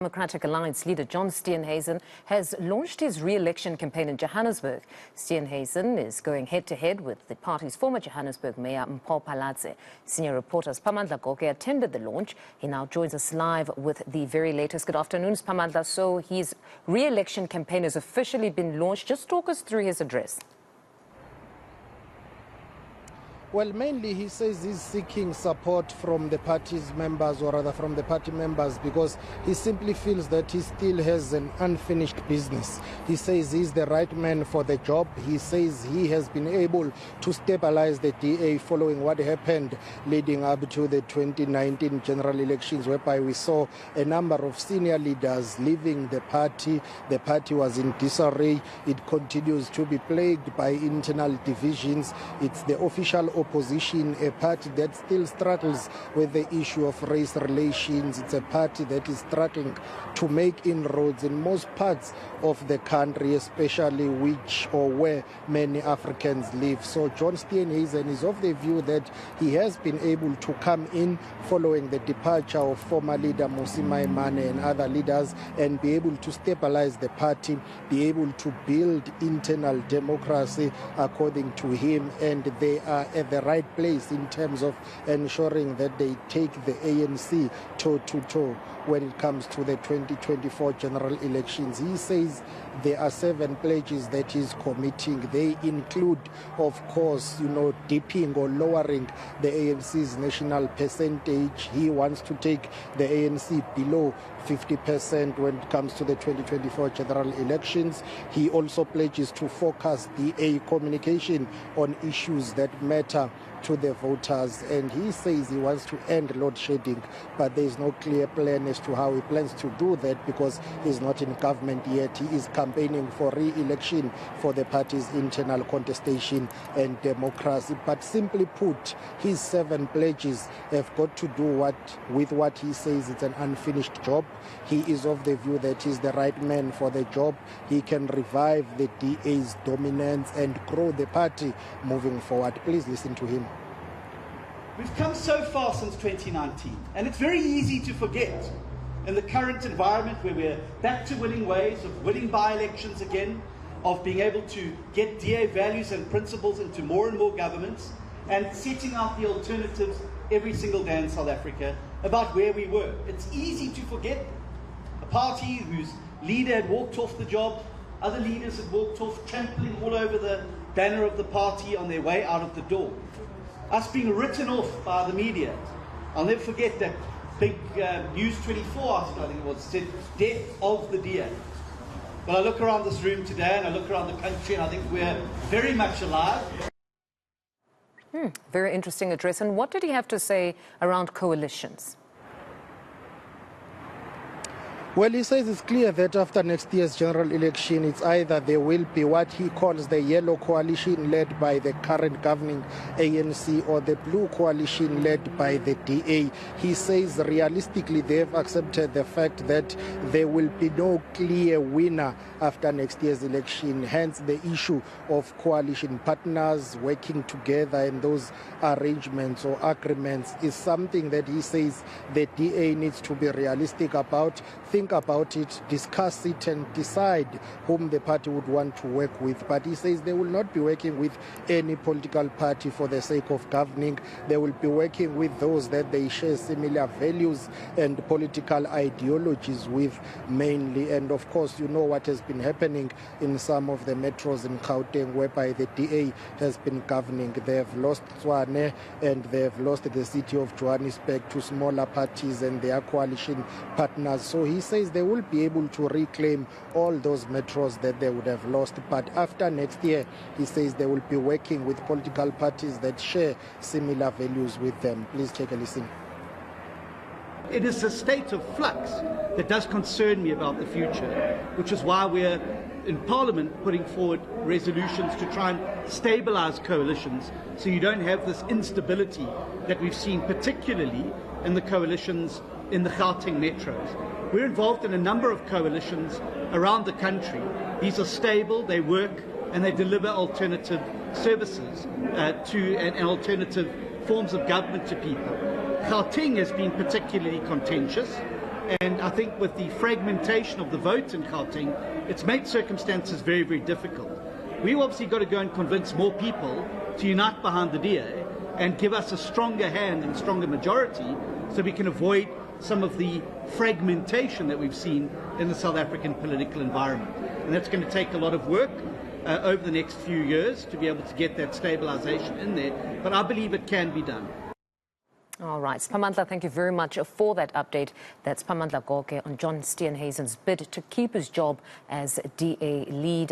Democratic Alliance leader John Steenhuisen has launched his re-election campaign in Johannesburg. Steenhuisen is going head-to-head with the party's former Johannesburg mayor Mpho Phalatse. Senior reporter Siphamandla Goge attended the launch. He now joins us live with the very latest. Good afternoon, Siphamandla. So his re-election campaign has officially been launched. Just talk us through his address. Well, mainly he says he's seeking support from the party's members, or rather from the party members, because he simply feels that he still has an unfinished business. He says he's the right man for the job. He says he has been able to stabilize the DA following what happened leading up to the 2019 general elections, whereby we saw a number of senior leaders leaving the party. The party was in disarray. It continues to be plagued by internal divisions. It's the official opposition, a party that still struggles with the issue of race relations. It's a party that is struggling to make inroads in most parts of the country, especially where many Africans live. So John Steenhuisen is of the view that he has been able to come in following the departure of former leader Mmusi Maimane and other leaders, and be able to stabilize the party, be able to build internal democracy according to him, and they are at the right place in terms of ensuring that they take the ANC toe-to-toe when it comes to the 2024 general elections. He says there are 7 pledges that he's committing. They include, of course, dipping or lowering the ANC's national percentage. He wants to take the ANC below 50% when it comes to the 2024 general elections. He also pledges to focus DA communication on issues that matter to the voters, and he says he wants to end load shedding, but there is no clear plan as to how he plans to do that, because he's not in government yet. He is campaigning for re-election for the party's internal contestation and democracy. But simply put, his 7 pledges have got to do with what he says it's an unfinished job. He is of the view that he's the right man for the job. He can revive the DA's dominance and grow the party moving forward. Please listen to him. We've come so far since 2019, and it's very easy to forget in the current environment where we're back to winning ways, of winning by-elections again, of being able to get DA values and principles into more and more governments, and setting out the alternatives every single day in South Africa about where we were. It's easy to forget a party whose leader had walked off the job, other leaders had walked off, trampling all over the banner of the party on their way out of the door. Us being written off by the media. I'll never forget that big News 24 article, I think it was, said, "Death of the DA." Well, I look around this room today and I look around the country and I think we're very much alive. Very interesting address. And what did he have to say around coalitions? Well, he says it's clear that after next year's general election, it's either there will be what he calls the yellow coalition led by the current governing ANC, or the blue coalition led by the DA. He says realistically they've accepted the fact that there will be no clear winner after next year's election. Hence the issue of coalition partners working together, and those arrangements or agreements is something that he says the DA needs to be realistic about. Think about it, discuss it, and decide whom the party would want to work with. But he says they will not be working with any political party for the sake of governing. They will be working with those that they share similar values and political ideologies with mainly. And of course, you know what has been happening in some of the metros in Gauteng, whereby the DA has been governing. They have lost Tshwane and they have lost the city of Johannesburg to smaller parties and their coalition partners. So he says they will be able to reclaim all those metros that they would have lost. But after next year, he says they will be working with political parties that share similar values with them. Please take a listen. It is a state of flux that does concern me about the future, which is why we're in Parliament putting forward resolutions to try and stabilize coalitions so you don't have this instability that we've seen particularly in the coalitions in the Gauteng metros. We're involved in a number of coalitions around the country. These are stable, they work, and they deliver alternative services and alternative forms of government to people. Gauteng has been particularly contentious, And I think with the fragmentation of the vote in Gauteng, it's made circumstances very, very difficult. We've obviously got to go and convince more people to unite behind the DA and give us a stronger hand and stronger majority so we can avoid some of the fragmentation that we've seen in the South African political environment. And that's going to take a lot of work over the next few years to be able to get that stabilization in there. But I believe it can be done. All right. Siphamandla, thank you very much for that update. That's Siphamandla Goge on John Steenhuisen's bid to keep his job as DA leader.